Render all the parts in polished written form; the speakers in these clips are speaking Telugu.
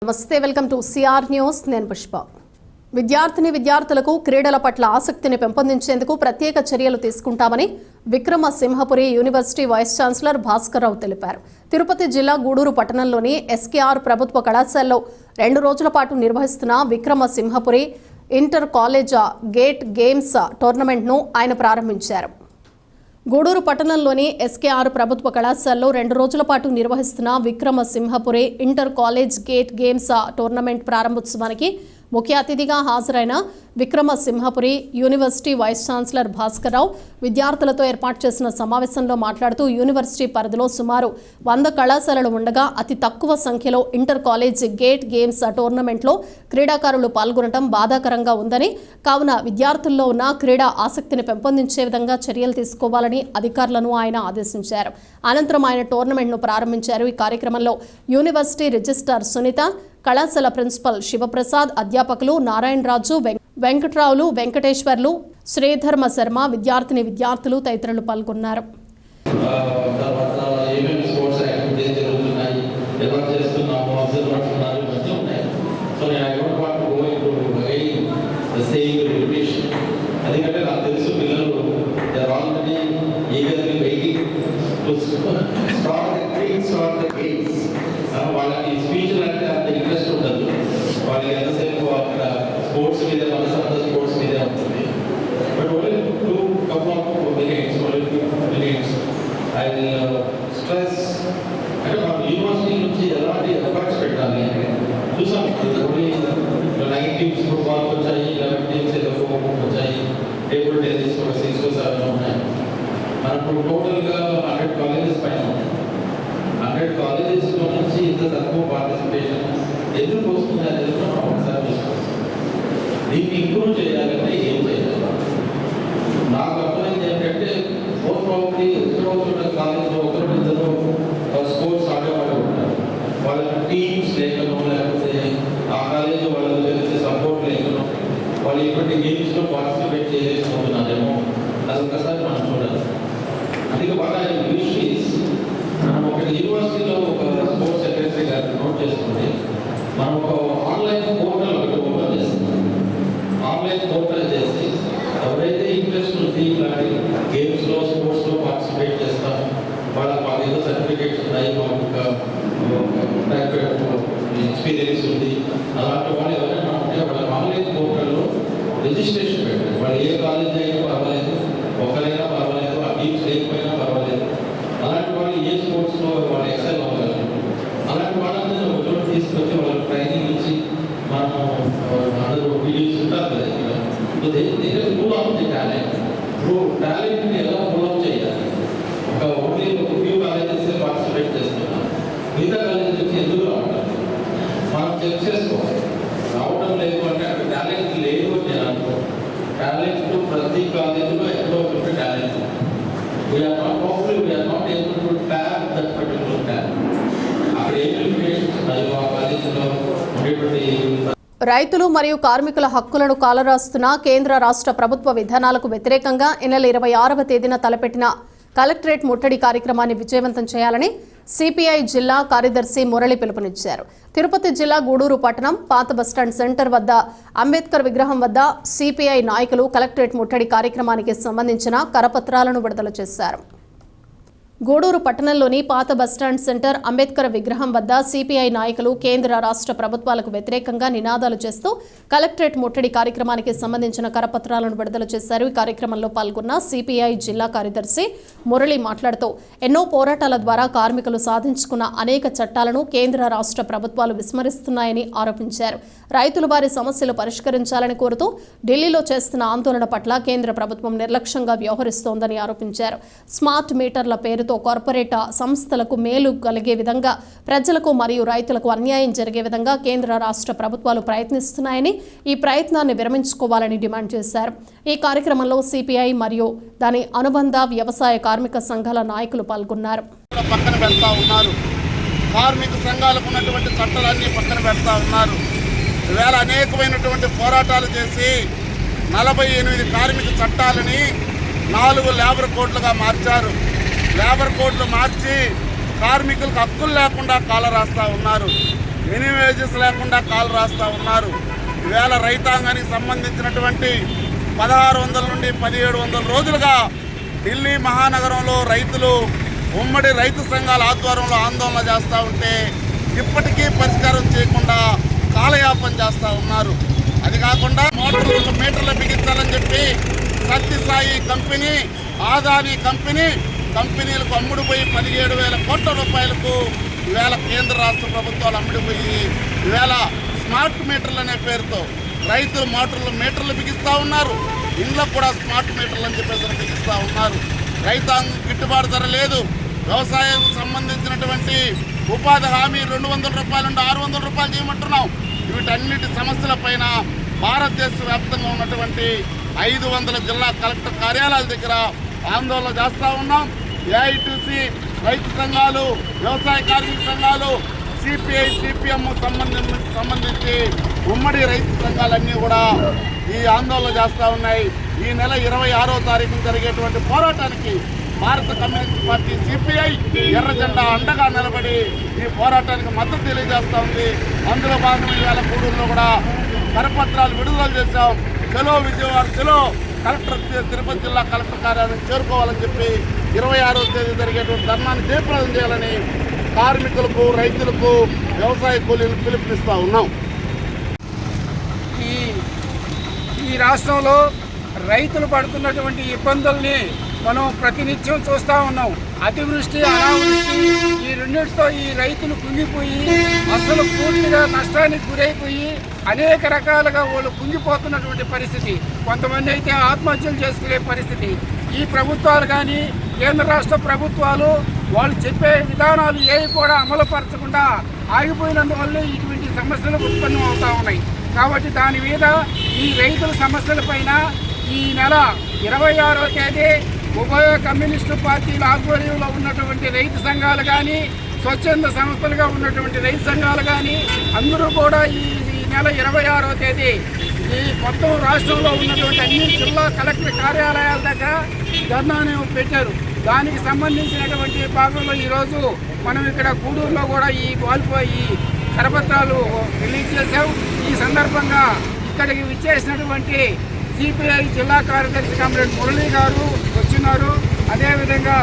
నమస్తే, వెల్కమ్ టు సిఆర్ న్యూస్. నేను పుష్ప. విద్యార్థులకు క్రీడల పట్ల ఆసక్తిని పెంపొందించేందుకు ప్రత్యేక చర్యలు తీసుకుంటామని Vikramasimhapuri university vice chancellor Bhaskarrao తెలిపారు. తిరుపతి జిల్లా గూడూరు పట్టణంలోని ఎస్కేఆర్ ప్రభుత్వ కళాశాలలో 2 రోజుల పాటు నిర్వహిస్తున్న Vikramasimhapuri inter college gate games టోర్నమెంట్ను ఆయన ప్రారంభించారు. గూడూరు పట్టణంలోని ఎస్కేఆర్ ప్రభుత్వ కళాశాలలో 2 రోజుల పాటు నిర్వహిస్తున్న Vikramasimhapuri inter college gate games tournament ప్రారంభోత్సవానికి ముఖ్య అతిథిగా హాజరైన Vikramasimhapuri university vice chancellor Bhaskarrao విద్యార్థులతో ఏర్పాటు చేసిన సమావేశంలో మాట్లాడుతూ యూనివర్సిటీ పరిధిలో సుమారు 100 కళాశాలలు ఉండగా అతి తక్కువ సంఖ్యలో ఇంటర్ కాలేజ్ గేట్ గేమ్స్ టోర్నమెంట్లో క్రీడాకారులు పాల్గొనడం బాధాకరంగా ఉందని, కావున విద్యార్థుల్లో ఉన్న క్రీడా ఆసక్తిని పెంపొందించే విధంగా చర్యలు తీసుకోవాలని అధికారులను ఆయన ఆదేశించారు. అనంతరం ఆయన టోర్నమెంట్ను ప్రారంభించారు. ఈ కార్యక్రమంలో యూనివర్సిటీ రిజిస్ట్రార్ సునీత, కళాశాల ప్రిన్సిపల్ శివప్రసాద్, అధ్యాపకులు నారాయణరాజు, వెంకట్రావులు, వెంకటేశ్వర్లు, శ్రీధర్మ శర్మ, విద్యార్థులు తదితరులు పాల్గొన్నారు. వాళ్ళకి స్పీచ్లు అంటే అంత ఇంట్రెస్ట్ ఉండదు. వాళ్ళకి ఎంతసేపు అక్కడ స్పోర్ట్స్ మీద మనసు అంతా స్పోర్ట్స్ మీదే ఉంటుంది. But only 2 minutes I will stress అంటే మన యూనివర్సిటీ నుంచి ఎలాంటి ఎఫర్ట్స్ పెట్టాలి చూసాం. 9 టీమ్స్ ఫుట్బాల్కి వచ్చాయి, 11 టీమ్స్ ఏదో ఖోఖోకి వచ్చాయి, టేబుల్ టెన్నిస్ ఒక 6 or 7 ఉన్నాయి. మనకు టోటల్గా 100 కాలేజెస్ పైన ఉన్నాయి. 100 కాలేజెస్లో నుంచి ఇంత తక్కువ పార్టిసిపేషన్ ఎందుకు వస్తుంది అనేది మనం ఒకసారి చూసుకోవాలి. దీన్ని ఇంప్రూవ్ చేయాలంటే ఏం చేయాలి? నాకు అర్థమైంది ఏంటంటే మోస్ట్ ప్రాబబ్లీ ఎక్కడో ఉన్న కాలేజ్లో 1-2 స్పోర్ట్స్ ఆడేవాళ్ళు ఉంటారు. వాళ్ళకి టీమ్స్ లేకనో, లేకపోతే ఆ కాలేజ్ వాళ్ళకి తెలిసే సపోర్ట్ లేకనో, వాళ్ళు ఇటువంటి గేమ్స్లో పార్టిసిపేట్ చేయలేకపోతున్నారేమో అది ఒకసారి మనం చూడాలి. అందుకే బాగా మనం ఒక యూనివర్సిటీలో ఒక స్పోర్ట్స్ సెక్రటరీ గారు నోట్ చేసుకుంటే మనం ఒక ఆన్లైన్ పోర్టల్ ఒకటి ఓపెన్ చేస్తున్నాం. ఆన్లైన్ పోర్టల్ చేసి ఎవరైతే ఇంట్రెస్ట్ ఉంది ఇలాంటి గేమ్స్లో స్పోర్ట్స్లో పార్టిసిపేట్ చేస్తాం, వాళ్ళకి ఏదో సర్టిఫికేట్స్ ఉన్నాయి, ఎక్స్పీరియన్స్ ఉంది, అలాంటి వాళ్ళు ఎవరైనా ఉంటే వాళ్ళ ఆన్లైన్ పోర్టల్లో రిజిస్ట్రేషన్ పెట్టారు. వాళ్ళు ఏ కాలేజ్ అయినా పర్వాలేదు, ఒకరైనా పర్వాలేదు, ఆ టీమ్స్ లేకపోయినా పర్వాలేదు, అలాంటి వాళ్ళు ఏ స్పోర్ట్స్లో వాళ్ళు ఎక్సెల్ అవ్వగలరు. అలాంటి వాళ్ళందరూ ఒక చోటు తీసుకొచ్చి వాళ్ళకి ట్రైనింగ్ ఇచ్చి మనము అందరూ వీడియోస్ ఉంటారు కదా ఇక్కడ దగ్గర మూవ్ ఆఫ్ ది టాలెంట్. టాలెంట్ని ఎలా మూవ్ ఆఫ్ చేయాలి? ఓన్లీ ఒక ఫ్యూ కాలేజెస్ పార్టిసిపేట్ చేస్తున్నాం, మిగతా కాలేజెస్ నుంచి ఎందుకు రావట్లేదు మనం చెక్ చేసుకోవాలి. రావడం లేదు అంటే అక్కడ టాలెంట్ లేదు అని నేను అనుకో. టాలెంట్ ప్రతి కాలేజీలో ఎక్కడో ఒకటి talent. We are not able to tap that particular talent. అక్కడ ఏ లిమిటేషన్స్ ఉన్నాయో ఆ కాలేజీలో ఉండేటువంటి రైతులు మరియు కార్మికుల హక్కులను కాలరాస్తున్న కేంద్ర రాష్ట్ర ప్రభుత్వ విధానాలకు వ్యతిరేకంగా ఈ నెల 26వ తేదీన తలపెట్టిన కలెక్టరేట్ ముట్టడి కార్యక్రమాన్ని విజయవంతం చేయాలని సిపిఐ జిల్లా కార్యదర్శి మురళి పిలుపునిచ్చారు. తిరుపతి జిల్లా గూడూరు పట్టణం పాత బస్టాండ్ సెంటర్ వద్ద అంబేద్కర్ విగ్రహం వద్ద సిపిఐ నాయకులు కలెక్టరేట్ ముట్టడి కార్యక్రమానికి సంబంధించిన కరపత్రాలను విడుదల చేశారు. గూడూరు పట్టణంలోని పాత బస్టాండ్ సెంటర్ అంబేద్కర్ విగ్రహం వద్ద సిపిఐ నాయకులు కేంద్ర రాష్ట్ర ప్రభుత్వాలకు వ్యతిరేకంగా నినాదాలు చేస్తూ కలెక్టరేట్ ముట్టడి కార్యక్రమానికి సంబంధించిన కరపత్రాలను విడుదల చేశారు. ఈ కార్యక్రమంలో పాల్గొన్న సిపిఐ జిల్లా కార్యదర్శి మురళి మాట్లాడుతూ ఎన్నో పోరాటాల ద్వారా కార్మికులు సాధించుకున్న అనేక చట్టాలను కేంద్ర రాష్ట్ర ప్రభుత్వాలు విస్మరిస్తున్నాయని ఆరోపించారు. రైతులు వారి సమస్యలు పరిష్కరించాలని కోరుతూ ఢిల్లీలో చేస్తున్న ఆందోళన పట్ల కేంద్ర ప్రభుత్వం నిర్లక్ష్యంగా వ్యవహరిస్తోందని ఆరోపించారు. స్మార్ట్ మీటర్ల పేరుతో కార్పొరేట్ సంస్థలకు మేలు కలిగే విధంగా ప్రజలకు మరియు రైతులకు అన్యాయం జరిగే విధంగా కేంద్ర రాష్ట్ర ప్రభుత్వాలు ప్రయత్నిస్తున్నాయని, ఈ ప్రయత్నాన్ని విరమించుకోవాలని డిమాండ్ చేశారు. ఈ కార్యక్రమంలో సిపిఐ మరియు దాని అనుబంధ వ్యవసాయ కార్మిక సంఘాల నాయకులు పాల్గొన్నారు. పక్కన పెడతా ఉన్నారు, కార్మిక సంఘాలకు ఉన్నటువంటి చట్టాలన్నీ పక్కన పెడతా ఉన్నారు. ఈవేళ అనేకమైనటువంటి పోరాటాలు చేసి 48 కార్మిక చట్టాలని 4 లేబర్ కోడ్లుగా మార్చారు. లేబర్ కోడ్లు మార్చి కార్మికులకు హక్కులు లేకుండా కాలరాస్తూ ఉన్నారు. మినిమం వేజెస్ లేకుండా కాలు రాస్తూ ఉన్నారు. ఈవేళ రైతాంగానికి సంబంధించినటువంటి 1600 నుండి 1700 రోజులుగా ఢిల్లీ మహానగరంలో రైతులు ఉమ్మడి రైతు సంఘాల ఆధ్వర్యంలో ఆందోళన చేస్తూ ఉంటే ఇప్పటికీ పరిష్కారం చేయకుండా కాలయాపన చేస్తూ ఉన్నారు. అది కాకుండా మీటర్లు బిగించాలని చెప్పి సత్యసాయి కంపెనీ, ఆదాని కంపెనీలకు అమ్ముడుపోయి 17,000 కోట్ల రూపాయలకు ఈవేళ కేంద్ర రాష్ట్ర ప్రభుత్వాలు అమ్ముడుపోయి ఈవేళ స్మార్ట్ మీటర్లు అనే పేరుతో రైతులు మీటర్లు బిగిస్తూ ఉన్నారు. ఇళ్ళకు కూడా స్మార్ట్ మీటర్లు అని చెప్పేసి బిగిస్తూ ఉన్నారు. రైతాంగం గిట్టుబాటు ధర లేదు. వ్యవసాయం సంబంధించినటువంటి ఉపాధి హామీ 200 రూపాయల నుండి 600 రూపాయలు చేయమంటున్నాం. వీటన్నిటి సమస్యల పైన భారతదేశ వ్యాప్తంగా ఉన్నటువంటి 500 జిల్లా కలెక్టర్ కార్యాలయాల దగ్గర ఆందోళన చేస్తూ ఉన్నాం. ఏఐటీసీ రైతు సంఘాలు, వ్యవసాయ కార్మిక సంఘాలు, సిపిఐ, సిపిఎం సంబంధించి ఉమ్మడి రైతు సంఘాలన్నీ కూడా ఈ ఆందోళన చేస్తూ ఉన్నాయి. ఈ నెల 26వ తారీఖున జరిగేటువంటి పోరాటానికి భారత కమ్యూనిస్ట్ పార్టీ సిపిఐ ఎర్ర జెండా అండగా నిలబడి ఈ పోరాటానికి మద్దతు తెలియజేస్తూ ఉంది. అందులో భాగంగా ఈవేళ గూడూరులో కూడా కరపత్రాలు విడుదల చేశాం. చలో విజయవాడ, చలో కలెక్టర్ తిరుపతి జిల్లా కలెక్టర్ కార్యాలయం చేరుకోవాలని చెప్పి 26వ తేదీ జరిగేటువంటి ధర్నాన్ని జయప్రదం చేయాలని కార్మికులకు, రైతులకు, వ్యవసాయ కూలీలకు పిలుపునిస్తూ ఉన్నాం. ఈ రాష్ట్రంలో రైతులు పడుతున్నటువంటి ఇబ్బందుల్ని మనం ప్రతినిత్యం చూస్తూ ఉన్నాం. అతివృష్టి, అనావృష్టి ఈ రెండింటితో ఈ రైతులు కుంగిపోయి అసలు పూర్తిగా నష్టానికి గురైపోయి అనేక రకాలుగా వాళ్ళు కుంగిపోతున్నటువంటి పరిస్థితి. కొంతమంది అయితే ఆత్మహత్యలు చేసుకునే పరిస్థితి. ఈ ప్రభుత్వాలు కానీ కేంద్ర రాష్ట్ర ప్రభుత్వాలు వాళ్ళు చెప్పే విధానాలు ఏవి కూడా అమలుపరచకుండా ఆగిపోయినందువల్లే ఇటువంటి సమస్యలు ఉత్పన్నం అవుతూ ఉన్నాయి. కాబట్టి దాని మీద ఈ రైతుల సమస్యలపైన ఈ నెల 26వ తేదీ ఉభయ కమ్యూనిస్టు పార్టీల ఆధ్వర్యంలో ఉన్నటువంటి రైతు సంఘాలు కానీ, స్వచ్ఛంద సంస్థలుగా ఉన్నటువంటి రైతు సంఘాలు కానీ అందరూ కూడా ఈ నెల 26వ తేదీ ఈ మొత్తం రాష్ట్రంలో ఉన్నటువంటి అన్ని జిల్లా కలెక్టర్ కార్యాలయాల దగ్గర ధర్నాను పెట్టారు. దానికి సంబంధించినటువంటి భాగంలో ఈరోజు మనం ఇక్కడ గూడూరులో కూడా ఈ కరపత్రాలు రిలీజ్ చేశాం. ఈ సందర్భంగా ఇక్కడికి విచ్చేసినటువంటి సిపిఐ జిల్లా కార్యదర్శి కామ్రేడ్ మురళీ గారు వచ్చినారు. అదేవిధంగా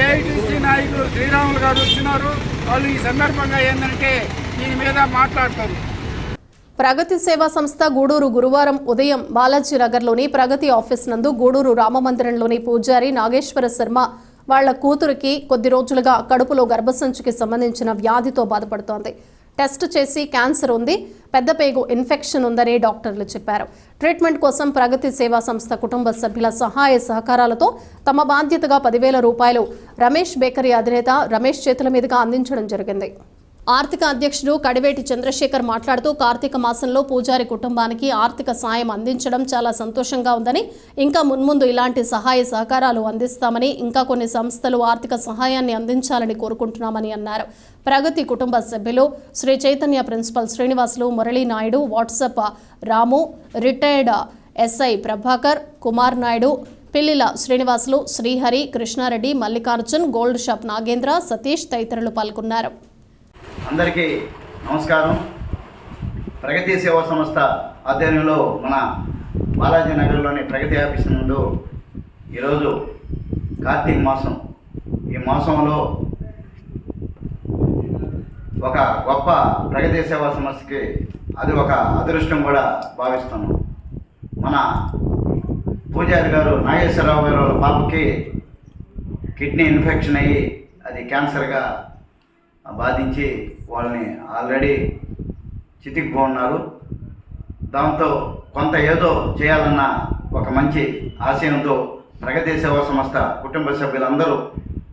ఏఐటీసీ నాయకులు శ్రీరాములు గారు వచ్చినారు. వాళ్ళు ఈ సందర్భంగా ఏంటంటే దీని మీద మాట్లాడతారు. ప్రగతి సేవా సంస్థ గూడూరు గురువారం ఉదయం బాలాజీ నగర్లోని ప్రగతి ఆఫీస్ నందు గూడూరు రామమందిరంలోని పూజారి నాగేశ్వర శర్మ వాళ్ల కూతురికి కొద్ది రోజులుగా కడుపులో గర్భసంచికి సంబంధించిన వ్యాధితో బాధపడుతోంది. టెస్ట్ చేసి క్యాన్సర్ ఉంది, పెద్ద పేగు ఇన్ఫెక్షన్ ఉందని డాక్టర్లు చెప్పారు. ట్రీట్మెంట్ కోసం ప్రగతి సేవా సంస్థ కుటుంబ సభ్యుల సహాయ సహకారాలతో తమ బాధ్యతగా 10,000 రూపాయలు రమేష్ బేకరీ అధినేత రమేష్ చేతుల మీదుగా అందించడం జరిగింది. ఆర్థిక అధ్యక్షుడు కడివేటి చంద్రశేఖర్ మాట్లాడుతూ కార్తీక మాసంలో పూజారి కుటుంబానికి ఆర్థిక సాయం అందించడం చాలా సంతోషంగా ఉందని, ఇంకా మున్ముందు ఇలాంటి సహాయ సహకారాలు అందిస్తామని, ఇంకా కొన్ని సంస్థలు ఆర్థిక సహాయాన్ని అందించాలని కోరుకుంటున్నామని అన్నారు. ప్రగతి కుటుంబ సభ్యులు Shri Chaitanya principal Srinivasulu, Murali Naidu, WhatsApp Ramu, retired SI Prabhakar, Kumar Naidu, Pillila Srinivasulu, Srihari, Krishna Reddy, Mallikarjun, gold shop Nagendra, Satish తదితరులు పాల్గొన్నారు. అందరికీ నమస్కారం. ప్రగతి సేవా సంస్థ ఆధ్వర్యంలో మన బాలాజీ నగర్లోని ప్రగతి ఆఫీస్ నందు ఈరోజు కార్తీక మాసం, ఈ మాసంలో ఒక గొప్ప ప్రగతి సేవా సంస్థకి అది ఒక అదృష్టం కూడా భావిస్తున్నాం. మన పూజారి గారు నాగేశ్వరరావు గారు వాళ్ళ పాపకి కిడ్నీ ఇన్ఫెక్షన్ అయ్యి అది క్యాన్సర్గా బాధించి వాళ్ళని ఆల్రెడీ చితికిపోన్నారు. దాంతో కొంత ఏదో చేయాలన్న ఒక మంచి ఆశయంతో ప్రగతి సేవా సంస్థ కుటుంబ సభ్యులందరూ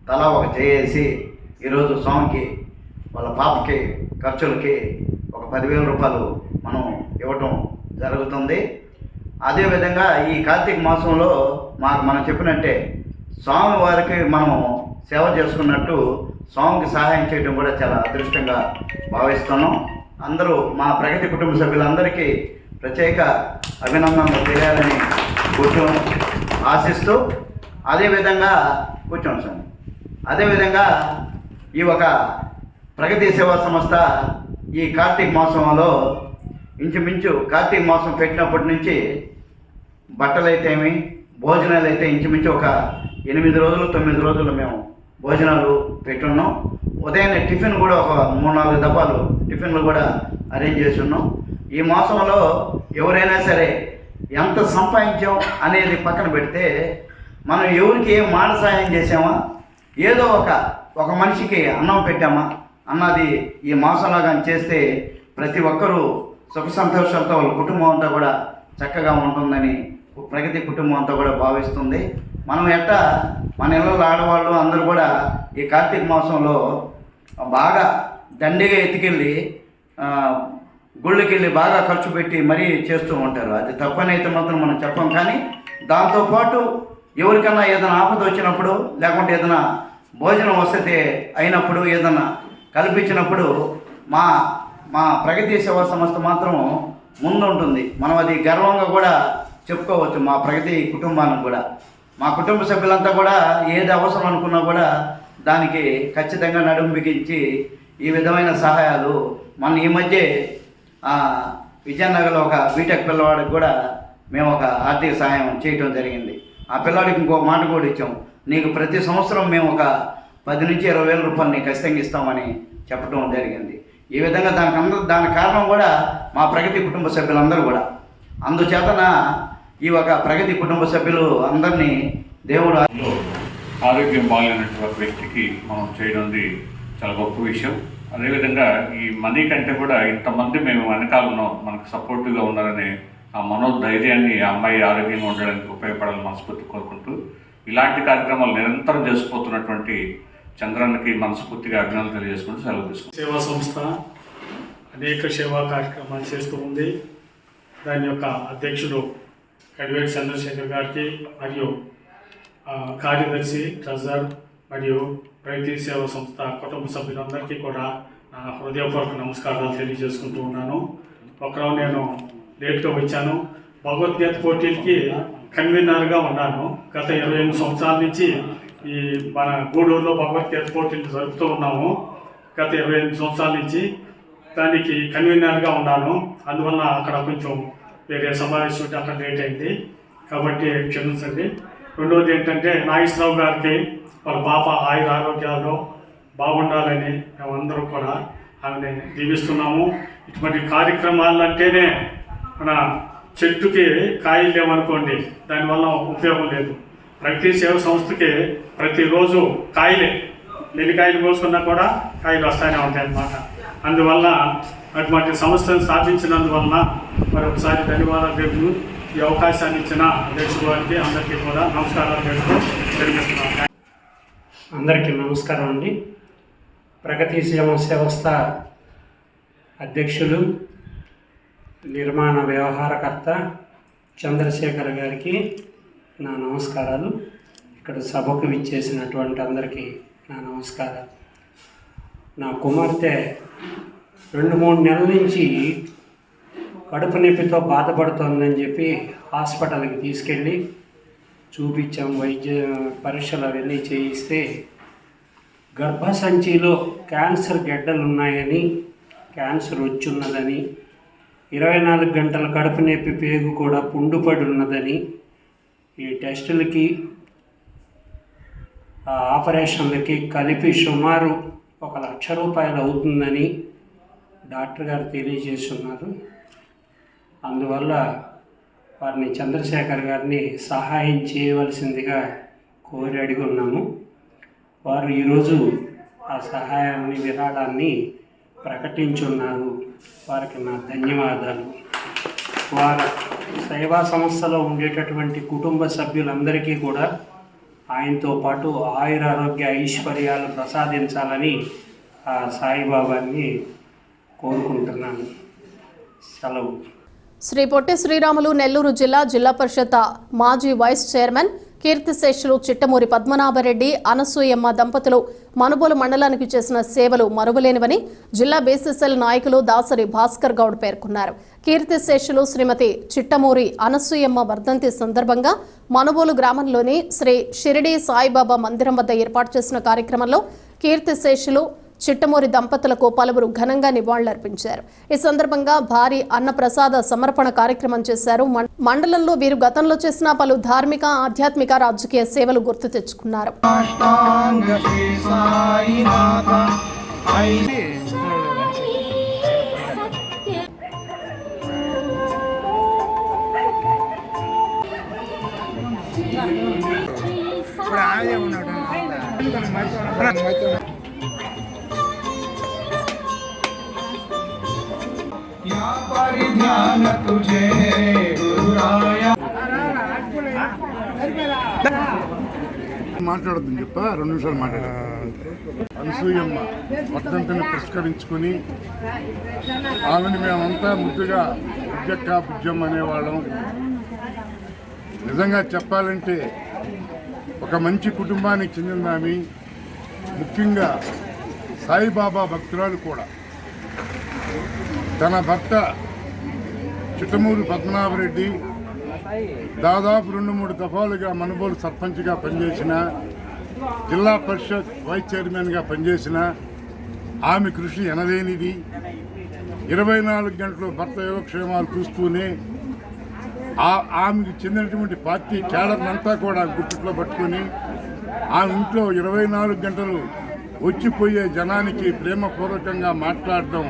తలా ఒక చేసి ఈరోజు స్వామికి వాళ్ళ పాపకి ఖర్చులకి ఒక 10,000 రూపాయలు మనం ఇవ్వటం జరుగుతుంది. అదేవిధంగా ఈ కార్తీక మాసంలో మనం చెప్పినట్టే స్వామి వారికి మనం సేవ చేసుకున్నట్టు స్వామికి సహాయం చేయడం కూడా చాలా అదృష్టంగా భావిస్తున్నాం. అందరూ మా ప్రగతి కుటుంబ సభ్యులందరికీ ప్రత్యేక అభినందనలు తెలియాలని ఆశిస్తూ అదేవిధంగా కూర్చోండి సార్. అదేవిధంగా ఈ ఒక ప్రగతి సేవా సంస్థ ఈ కార్తీక మాసంలో ఇంచుమించు కార్తీక మాసం పెట్టినప్పటి నుంచి బట్టలైతేమి భోజనాలు అయితే ఇంచుమించు ఒక 8 రోజులు 9 రోజులు మేము భోజనాలు పెట్టున్నాం. ఉదయాన్నే టిఫిన్ కూడా ఒక 3-4 దఫాలు టిఫిన్లు కూడా అరేంజ్ చేసి ఉన్నాం. ఈ మాసంలో ఎవరైనా సరే ఎంత సంపాదించాం అనేది పక్కన పెడితే మనం ఎవరికి ఏం మాట సాయం చేసామా, ఏదో ఒక మనిషికి అన్నం పెట్టామా అన్నది ఈ మాసంలో కానీ చేస్తే ప్రతి ఒక్కరూ సుఖ సంతోషాలతో వాళ్ళ కుటుంబం అంతా కూడా చక్కగా ఉంటుందని ప్రగతి కుటుంబం అంతా కూడా భావిస్తుంది. మనం మన ఇళ్ళలో ఆడవాళ్ళు అందరూ కూడా ఈ కార్తీక మాసంలో బాగా దండిగా ఎత్తుకెళ్ళి గుళ్ళకి వెళ్ళి బాగా ఖర్చు పెట్టి మరీ చేస్తూ ఉంటారు. అది తప్పనైతే మాత్రం మనం చెప్పం. కానీ దాంతోపాటు ఎవరికన్నా ఏదైనా ఆపద వచ్చినప్పుడు, లేకుంటే ఏదైనా భోజనం వసతి అయినప్పుడు, ఏదైనా కల్పించినప్పుడు మా ప్రగతి సేవా సంస్థ మాత్రం ముందుంటుంది. మనం అది గర్వంగా కూడా చెప్పుకోవచ్చు. మా ప్రగతి కుటుంబానికి కూడా, మా కుటుంబ సభ్యులంతా కూడా ఏది అవసరం అనుకున్నా కూడా దానికి ఖచ్చితంగా నడుము బిగించి ఈ విధమైన సహాయాలు మన ఈ మధ్య విజయనగర్లో ఒక బీటెక్ పిల్లవాడికి కూడా మేము ఒక ఆర్థిక సహాయం చేయటం జరిగింది. ఆ పిల్లవాడికి ఇంకో మాట కూడా ఇచ్చాము, నీకు ప్రతి సంవత్సరం మేము ఒక 10 నుంచి 20 వేల రూపాయలు నీకు ఖచ్చితంగా ఇస్తామని చెప్పడం జరిగింది. ఈ విధంగా దానికి కారణం కూడా మా ప్రగతి కుటుంబ సభ్యులందరూ కూడా. అందుచేతన ఈ ఒక ప్రగతి కుటుంబ సభ్యులు అందరినీ దేవుడు ఆరోగ్యం బాగాలేనటువంటి వ్యక్తికి మనం చేయడం చాలా గొప్ప విషయం. అదేవిధంగా ఈ మనీ కంటే కూడా ఇంతమంది మేము వెనకాల ఉన్నాం, మనకు సపోర్టివ్గా ఉన్నారనే ఆ మనోధైర్యాన్ని ఆ అమ్మాయి ఆరోగ్యంగా ఉండడానికి ఉపయోగపడాలని మనస్ఫూర్తి కోరుకుంటూ ఇలాంటి కార్యక్రమాలు నిరంతరం చేసుకుపోతున్నటువంటి చంద్రన్నకి మనస్ఫూర్తిగా అభినందనలు తెలియజేసుకుంటూ సెలవు తీసుకుంటాం. సేవా సంస్థ అనేక సేవా కార్యక్రమాలు చేస్తూ ఉంది. దాని యొక్క అధ్యక్షుడు కడివేటి చంద్రశేఖర్ గారికి మరియు కార్యదర్శి ట్రెజరర్ మరియు ప్రగతి సేవా సంస్థ కుటుంబ సభ్యులందరికీ కూడా నా హృదయపూర్వక నమస్కారాలు తెలియజేసుకుంటూ ఉన్నాను. ఒకరోజు నేను లేట్గా వచ్చాను. భగవద్గీత పోటీలకి కన్వీనర్గా ఉన్నాను. గత 28 సంవత్సరాల నుంచి ఈ మన గూడూరులో భగవద్గీత పోటీలు జరుపుతూ ఉన్నాము. గత 28 సంవత్సరాల నుంచి దానికి కన్వీనర్గా ఉన్నాను. అందువల్ల అక్కడ కొంచెం వేరే సమావేశం ఉంటే అక్కడ లేట్ అయింది, కాబట్టి క్షమించండి. రెండవది ఏంటంటే నాగేశ్వరరావు గారికి వాళ్ళ పాప ఆయుర ఆరోగ్యాల్లో బాగుండాలని మేమందరం కూడా ఆమెని దీవిస్తున్నాము. ఇటువంటి కార్యక్రమాలు అంటేనే మన చెట్టుకి కాయలు లేవనుకోండి, దానివల్ల ఉపయోగం లేదు. ప్రగతి సేవ సంస్థకి ప్రతిరోజు కాయలే, ఎన్ని కాయలు కోసుకున్నా కూడా కాయలు వస్తానే ఉంటాయి అన్నమాట. అందువల్ల అటువంటి సంస్థను స్థాపించినందువలన మరొకసారి ధన్యవాదాలు తెలుపు. ఈ అవకాశాన్ని ఇచ్చిన అధ్యక్షుడు వారికి అందరికీ కూడా నమస్కారాలు తెలియజేస్తున్నాను. అందరికీ నమస్కారం అండి. ప్రగతి సేవా సంస్థ అధ్యక్షులు నిర్మాణ వ్యవహారకర్త చంద్రశేఖర్ గారికి నా నమస్కారాలు. ఇక్కడ సభకు విచ్చేసినటువంటి అందరికీ నా నమస్కారాలు. నా కుమార్తె 2-3 నెలల నుంచి కడుపు నొప్పితో బాధపడుతోందని చెప్పి హాస్పిటల్కి తీసుకెళ్ళి చూపించాం. వైద్య పరీక్షలు అవన్నీ చేయిస్తే గర్భసంచిలో క్యాన్సర్ గడ్డలు ఉన్నాయని, క్యాన్సర్ వచ్చున్నదని, 24 గంటల కడుపు నొప్పి పేగు కూడా పుండుపడి ఉన్నదని, ఈ టెస్టులకి ఆపరేషన్లకి కలిపి సుమారు 1,00,000 రూపాయలు అవుతుందని డాక్టర్ గారు తెలియజేస్తున్నారు. అందువల్ల వారిని చంద్రశేఖర్ గారిని సహాయం చేయవలసిందిగా కోరి అడిగి ఉన్నాము. వారు ఈరోజు ఆ సహాయాన్ని విరాళాన్ని ప్రకటించున్నారు. వారికి నా ధన్యవాదాలు. వారి సేవా సంస్థలో ఉండేటటువంటి కుటుంబ సభ్యులందరికీ కూడా ఆయనతో పాటు ఆయురారోగ్య ఐశ్వర్యాలు ప్రసాదించాలని ఆ సాయిబాబాని కోరుకుంటున్నాను. సెలవు. శ్రీ పొట్టి శ్రీరాములు నెల్లూరు జిల్లా పరిషత్ మాజీ వైస్ చైర్మన్ కీర్తిశేషులు చిట్టమూరి పద్మనాభరెడ్డి అనసూయమ్మ దంపతులు మనుబోలు మండలానికి చేసిన సేవలు మరువలేనివని జిల్లా బీసీసీఎల్ నాయకులు దాసరి భాస్కర్ గౌడ్ పేర్కొన్నారు. కీర్తిశేషులు శ్రీమతి చిట్టమూరి అనసూయమ్మ వర్ధంతి సందర్భంగా మనుబోలు గ్రామంలోని శ్రీ షిరిడి సాయిబాబా మందిరం వద్ద ఏర్పాటు చేసిన కార్యక్రమంలో కీర్తిశేషులు చిట్టమూరి దంపతులకు పలువురు ఘనంగా నివాళులర్పించారు. ఈ సందర్భంగా భారీ అన్నప్రసాద సమర్పణ కార్యక్రమం చేశారు. మండలంలో వీరు గతంలో చేసిన పలు ధార్మిక, ఆధ్యాత్మిక, రాజకీయ సేవలు గుర్తు తెచ్చుకున్నారు. మాట్లాడద్దని చెప్ప 2 నిమిషాలు మాట్లాడారు. అనసూయమ్మ వర్ధంతిని పురస్కరించుకుని ఆమెను మేమంతా ముద్దుగా బుజ్జక్క బుజ్జమ్మ అనేవాళ్ళం. నిజంగా చెప్పాలంటే ఒక మంచి కుటుంబానికి చెందిందామి, ముఖ్యంగా సాయిబాబా భక్తురాలు కూడా. తన భర్త చిట్టమూరి పద్మనాభరెడ్డి దాదాపు 2-3 దఫాలుగా మనుబోలు సర్పంచ్గా పనిచేసిన, జిల్లా పరిషత్ వైస్ చైర్మన్గా పనిచేసిన ఆమె కృషి ఎనలేనిది. 24 గంటలు భర్త యోగక్షేమాలు చూస్తూనే ఆమెకు చెందినటువంటి పార్టీ క్యాడర్నంతా కూడా గుర్తుట్లో పట్టుకొని ఆమె ఇంట్లో 24 గంటలు వచ్చిపోయే జనానికి ప్రేమపూర్వకంగా మాట్లాడడం,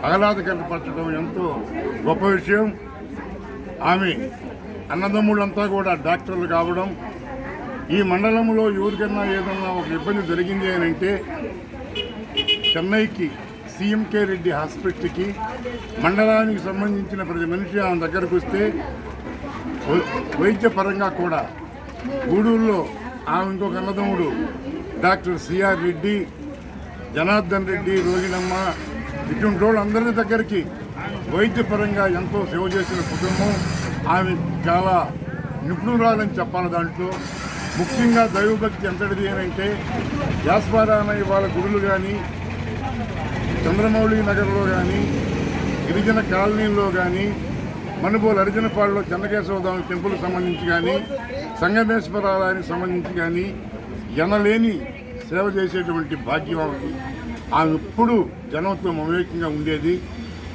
ఆహ్లాదకరపరచడం ఎంతో గొప్ప విషయం. ఆమె అన్నదమ్ముళ్ళంతా కూడా డాక్టర్లు కావడం, ఈ మండలంలో ఎవరికన్నా ఏదన్నా ఒక ఇబ్బంది జరిగింది అని అంటే చెన్నైకి CMK రెడ్డి హాస్పిటల్కి మండలానికి సంబంధించిన ప్రతి మనిషి ఆమె దగ్గరకు వస్తే వైద్యపరంగా కూడా గూడూరులో ఆమె ఇంకొక అన్నదమ్ముడు డాక్టర్ CR రెడ్డి, జనార్దన్ రెడ్డి, రోగిణమ్మ, ఇటువంటి వాళ్ళందరి దగ్గరికి వైద్యపరంగా ఎంతో సేవ చేసిన కుటుంబం. ఆమె చాలా నిపుణురాలని చెప్పాలి. దాంట్లో ముఖ్యంగా దైవభక్తి ఎంతటిది అంటే యాస్వారామయ్య వాళ్ళ గుడులు కానీ, చంద్రమౌళి నగర్లో కానీ, గిరిజన కాలనీలో కానీ, మనుబోలు అరిజనపాడులో చెన్నకేశవదాం టెంపుల్కి సంబంధించి కానీ, సంగమేశ్వరాలయానికి సంబంధించి కానీ ఎనలేని సేవ చేసేటువంటి భాగ్యం ఆమె ఎప్పుడు జనంతో మమేకంగా ఉండేది.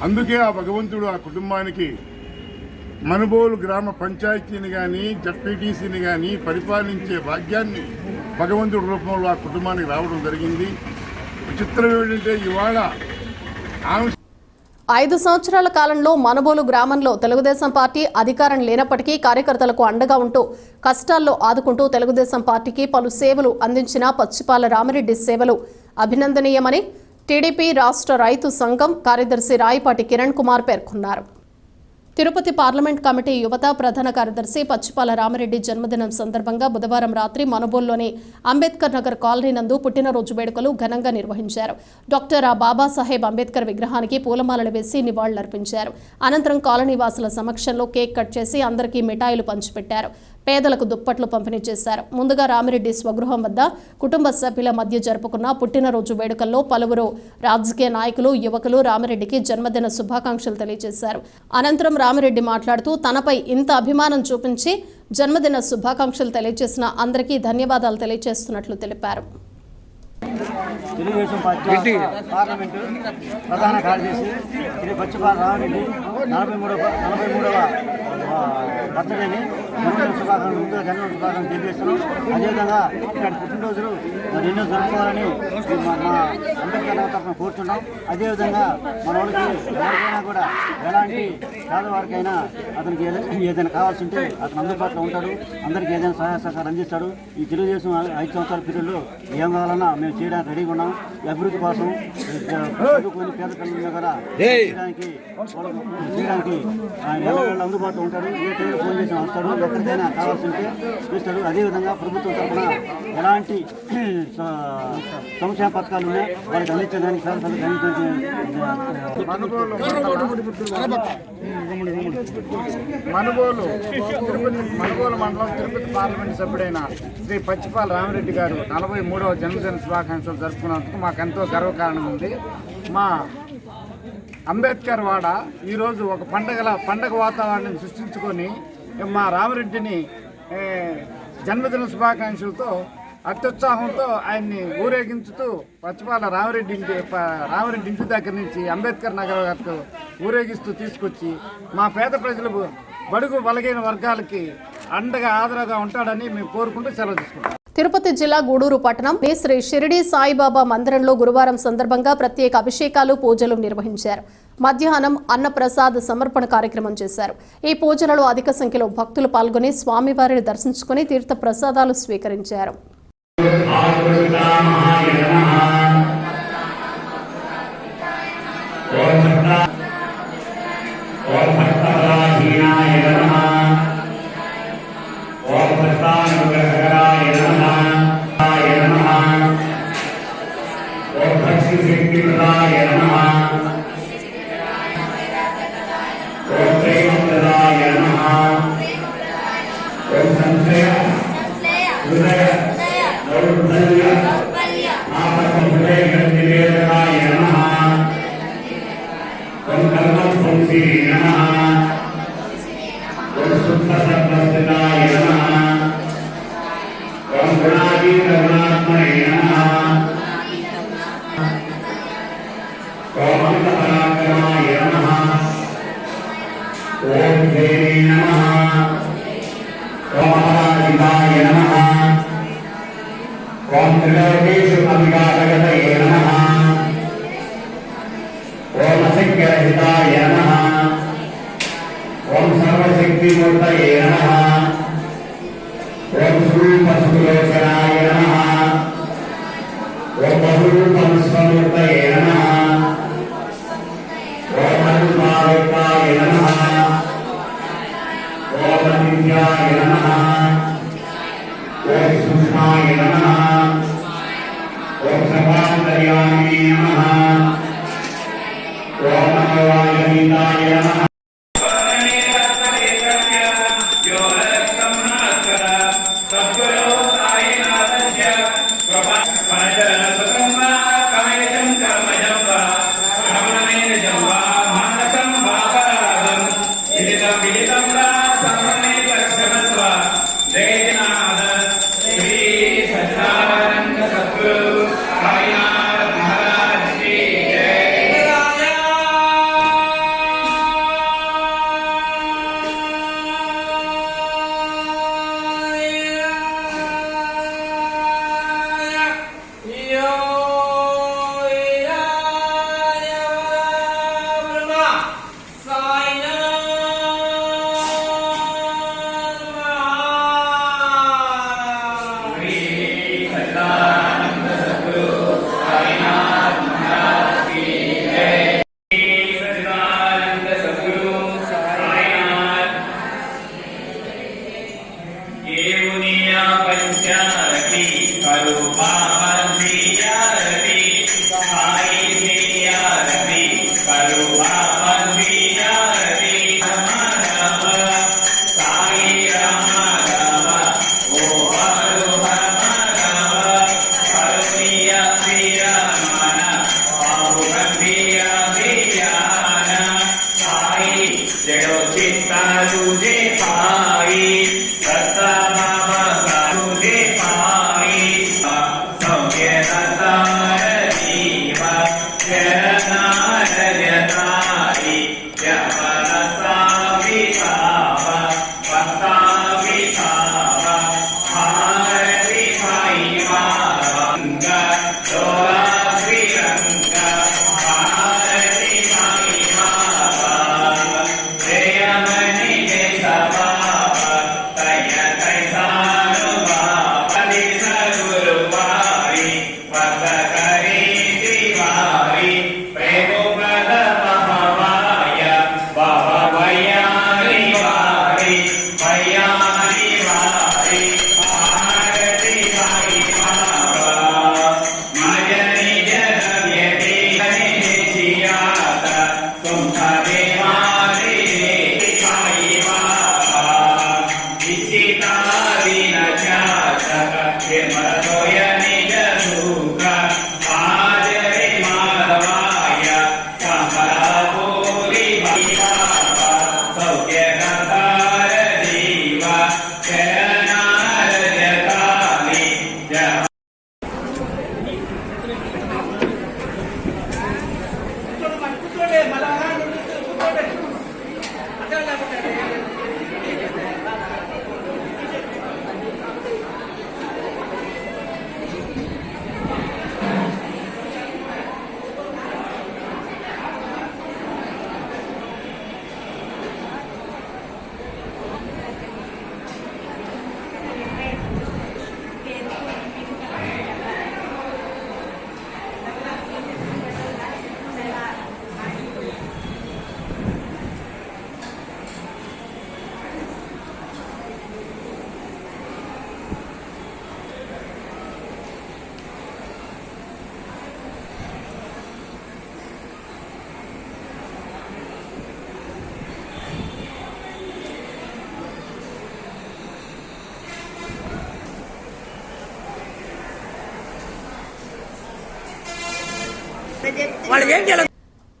అందుకే ఆ భగవంతుడు ఆ కుటుంబానికి మనుబోలు గ్రామ పంచాయతీని కానీ, జడ్పీటీసీని కానీ పరిపాలించే భాగ్యాన్ని భగవంతుడి రూపంలో ఆ కుటుంబానికి రావడం జరిగింది. విచిత్రం ఏంటంటే ఇవాళ ఆమె 5 సంవత్సరాల కాలంలో మనుబోలు గ్రామంలో తెలుగుదేశం పార్టీ అధికారం లేనప్పటికీ కార్యకర్తలకు అండగా ఉంటూ కష్టాల్లో ఆదుకుంటూ తెలుగుదేశం పార్టీకి పలు సేవలు అందించిన పచ్చిపాల రామిరెడ్డి సేవలు అభినందనీయమని టీడీపీ రాష్ట్ర రైతు సంఘం కార్యదర్శి రాయపాటి కిరణ్ కుమార్ పేర్కొన్నారు. తిరుపతి పార్లమెంట్ కమిటీ యువత ప్రధాన కార్యదర్శి పచ్చిపాల రామిరెడ్డి జన్మదినం సందర్భంగా బుధవారం రాత్రి మనుబోలులోని అంబేద్కర్ నగర్ కాలనీ నందు పుట్టినరోజు వేడుకలు ఘనంగా నిర్వహించారు. డాక్టర్ బాబాసాహెబ్ అంబేద్కర్ విగ్రహానికి పూలమాలలు వేసి నివాళులర్పించారు. అనంతరం కాలనీ వాసుల సమక్షంలో కేక్ కట్ చేసి అందరికీ మిఠాయిలు పంచిపెట్టారు. పేదలకు దుప్పట్లు పంపిణీ చేశారు. ముందుగా రామిరెడ్డి స్వగృహం వద్ద కుటుంబ సభ్యుల మధ్య జరుపుకున్న పుట్టినరోజు వేడుకల్లో పలువురు రాజకీయ నాయకులు, యువకులు రామిరెడ్డికి జన్మదిన శుభాకాంక్షలు తెలియజేశారు. అనంతరం రామిరెడ్డి మాట్లాడుతూ తనపై ఇంత అభిమానం చూపించి జన్మదిన శుభాకాంక్షలు తెలియజేసిన అందరికీ ధన్యవాదాలు తెలియజేస్తున్నట్లు తెలిపారు. తెలుగుదేశం పార్టీ పార్లమెంటు ప్రధాన కార్యదర్శి శ్రీ పచ్చిపాల రామిరెడ్డి 43వ బర్త్డేని జన్మదిన శుభాకాంక్షలు తెలియజేస్తున్నాం. అదేవిధంగా ఇక్కడ పుట్టినరోజులు ఎన్నో జరుపుకోవాలని మా అంబేద్కర్ తరఫున కోరుతున్నాం. అదేవిధంగా మన వాళ్ళకి ఎవరికైనా కూడా ఎలాంటి పేదవారికైనా అతనికి ఏదైనా కావాల్సి ఉంటే అతను అందుబాటులో ఉంటాడు. అందరికీ ఏదైనా సహాయ సహకారం అందిస్తాడు. ఈ తెలుగుదేశం 5 సంవత్సరాల పీరియడ్లో ఏం కావాలన్నా మేము చేయడానికి రెడీగా ఉన్నాం. ఈ అభివృద్ధి కోసం చదువుకొని పేద పిల్లల కూడా చేయడానికి అందుబాటులో ఉంటాడు. ఏ టైంలో ఫోన్ చేసి వస్తాడు, ఎక్కడికైనా కావాల్సి ఉంటే చేస్తాడు. అదేవిధంగా ప్రభుత్వం తరఫున ఎలాంటి సంక్షేమ పథకాలు ఉన్నాయి వారికి అందించడానికి మనుబోలు మండలం తిరుపతి పార్లమెంట్ సభ్యుడైన శ్రీ పచ్చిపాల రామిరెడ్డి గారు 43వ జన్మదిన శుభాకాంక్షలు జరుపుకున్నందుకు మాకెంతో గర్వకారణం ఉంది. మా అంబేద్కర్ వాడ ఈరోజు ఒక పండగ వాతావరణం సృష్టించుకొని మా రామిరెడ్డిని జన్మదిన శుభాకాంక్షలతో అత్యుత్సాహంతో ఆయన్ని ఊరేగించుతూ పచ్చిపాల రామిరెడ్డి ఇంటి దగ్గర నుంచి అంబేద్కర్ నగర్ వరకు ఊరేగిస్తూ తీసుకొచ్చి మా పేద ప్రజలు బడుగు బలగైన వర్గాలకి అండగా ఆదరగా ఉంటాడని మేము కోరుకుంటూ సెలవు తీసుకుంటాం. తిరుపతి జిల్లా గూడూరు పట్టణం శ్రీ షిరిడి సాయిబాబా మందిరంలో గురువారం సందర్భంగా ప్రత్యేక అభిషేకాలు పూజలు నిర్వహించారు. మధ్యాహ్నం అన్నప్రసాద్ సమర్పణ కార్యక్రమం చేశారు. ఈ పూజలలో అధిక సంఖ్యలో భక్తులు పాల్గొని స్వామివారిని దర్శించుకుని తీర్థ ప్రసాదాలు స్వీకరించారు.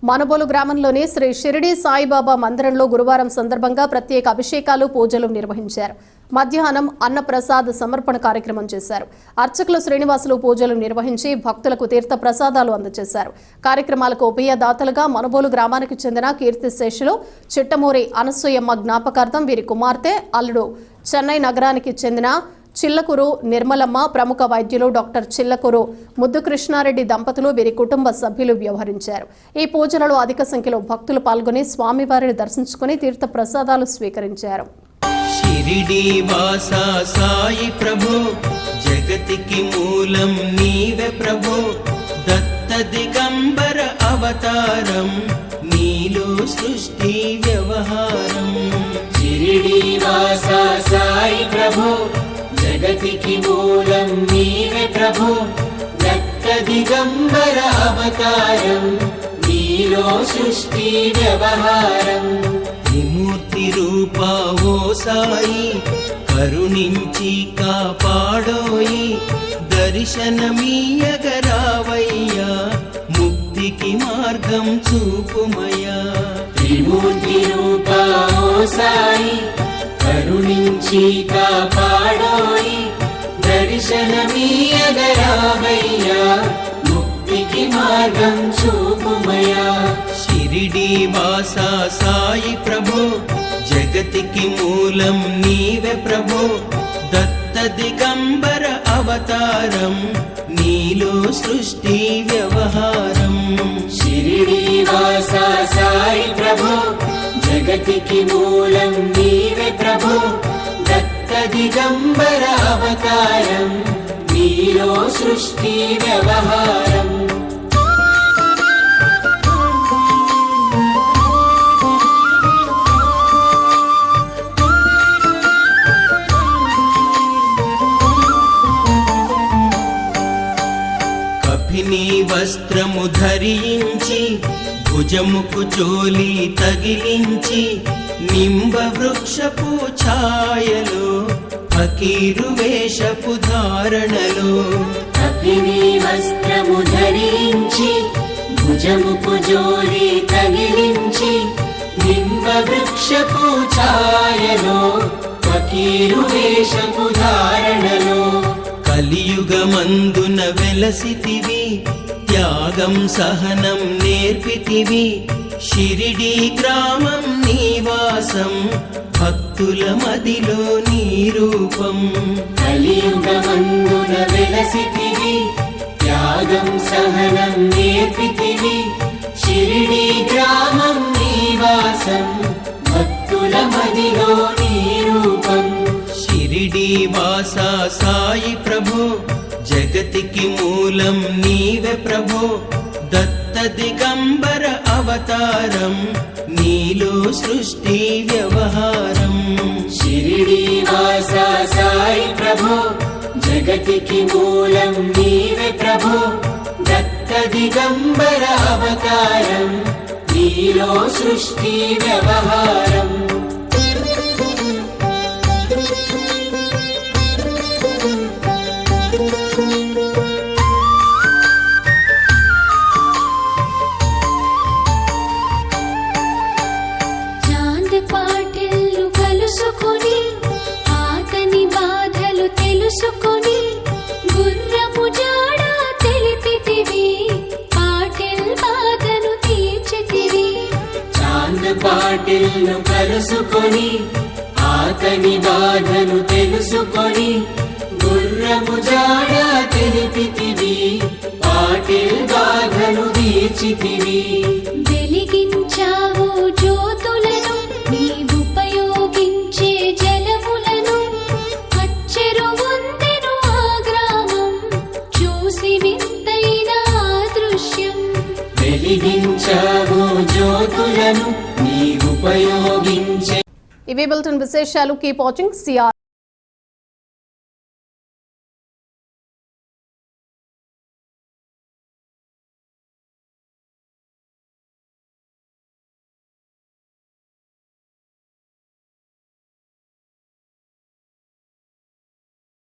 మనబోలు గ్రామంలోని శ్రీ షిరిడి సాయిబాబా మందిరంలో గురువారం సందర్భంగా ప్రత్యేక అభిషేకాలు పూజలు నిర్వహించారు. మధ్యాహ్నం అన్నప్రసాద్ సమర్పణ కార్యక్రమం చేశారు. అర్చకులు శ్రీనివాసులు పూజలు నిర్వహించి భక్తులకు తీర్థ ప్రసాదాలు అందజేశారు. కార్యక్రమాలకు ఉభయదాతలుగా మనబోలు గ్రామానికి చెందిన కీర్తిశేషులు చిట్టమూరి అనసూయమ్మ జ్ఞాపకార్థం వీరి కుమార్తె అల్లుడు చెన్నై నగరానికి చెందిన చిల్లకూరు నిర్మలమ్మ, ప్రముఖ వైద్యులు డాక్టర్ చిల్లకూరు ముద్దుకృష్ణారెడ్డి దంపతులు వీరి కుటుంబ సభ్యులు వ్యవహరించారు. ఈ పూజలలో అధిక సంఖ్యలో భక్తులు పాల్గొని స్వామివారిని దర్శించుకుని తీర్థ ప్రసాదాలు స్వీకరించారు. షిరిడి వాసా సాయి ప్రభో, జగతికి మూలం నీవే ప్రభో, దత్త దిగంబర అవతారం, నీలో సృష్టి వ్యవహారం. షిరిడి వాసా సాయి ప్రభో, జగతికి మూలం నీవే ప్రభో, దత్త దిగంబర అవతారం, నీలో సృష్టి వ్యవహారం. విమూర్తి రూపా ఓ సాయి, కరుణించి కాపాడోయి, దర్శనమీయగరావయ్యా, ముక్తికి మార్గం చూపుమయ్యా. త్రిమూర్తి రూపా ఓ సాయి, కరుణించి కాపాడోయి, దర్శనమీయగరావయ్యా, ముక్తికి మార్గం చూపుమయ్యా. షిరిడి వాసా సాయి ప్రభో, జగతికి మూలం నీవే ప్రభో, దత్త దిగంబర అవతారం, నీలో సృష్టి వ్యవహారం. షిరిడి వాసా సాయి ప్రభో, జగతికి మూలం నీవే ప్రభో, దత్త దిగంబర అవతారం, నీలో సృష్టి వ్యవహారం. కపిని వస్త్రము ధరించి, భుజముకు చోలి తగిలించి, నింబ వృక్షపు ఛాయలో, ఫకీరు వేషపు ధారణలో. కపిని వస్త్రము ధరించి, భుజముకు జోలి తగిలించి, నింబ వృక్షపు ఛాయలో, ఫకీరు వేషపు ధారణలో. కలియుగమందున వెలసితివి, త్యాగం సహనం నేర్పితివి, షిరిడి గ్రామం నివాసం, భక్తుల మదిలో నీ రూపం. కలియుగమందున వెలసితివి, త్యాగం సహనం నేర్పితివి, షిరిడి గ్రామం నివాసం, భక్తుల మదిలో నీ రూపం. షిరిడి వాసా సాయి ప్రభో, జగతికి మూలం నీవే ప్రభో, దత్త దిగంబర అవతారం, నీలో సృష్టి వ్యవహారం. షిరిడి వాసా సాయి ప్రభో, జగతికి మూలం నీవే ప్రభో, దత్త దిగంబర అవతారం, నీలో సృష్టి వ్యవహారం. చాంద్ పాటిల్లు కలుసుకొని, ఆతని బాధలు తెలుసుకొని, గుర్రపు జాడ తెలిపితివి, పాటిల్ బాధను తీర్చితివి. చాంద్ పాటిల్ను కలుసుకొని, ఆతని బాధను తెలుసుకొని, గుర్రము జాడ తెలిపితివి, పాటిల్ బాధను తీర్చితివి. వెలిగించావు జ్యోతులను, నీవుపయోగించే జలములను, అచ్చెరు వందెను ఆ గ్రామం, చూసి వింతైన ఆ దృశ్యం. వెలిగించావు జ్యోతులను, నీవుపయోగించే. ఇవి బులెటిన్ విశేషాలు. Keep watching CR.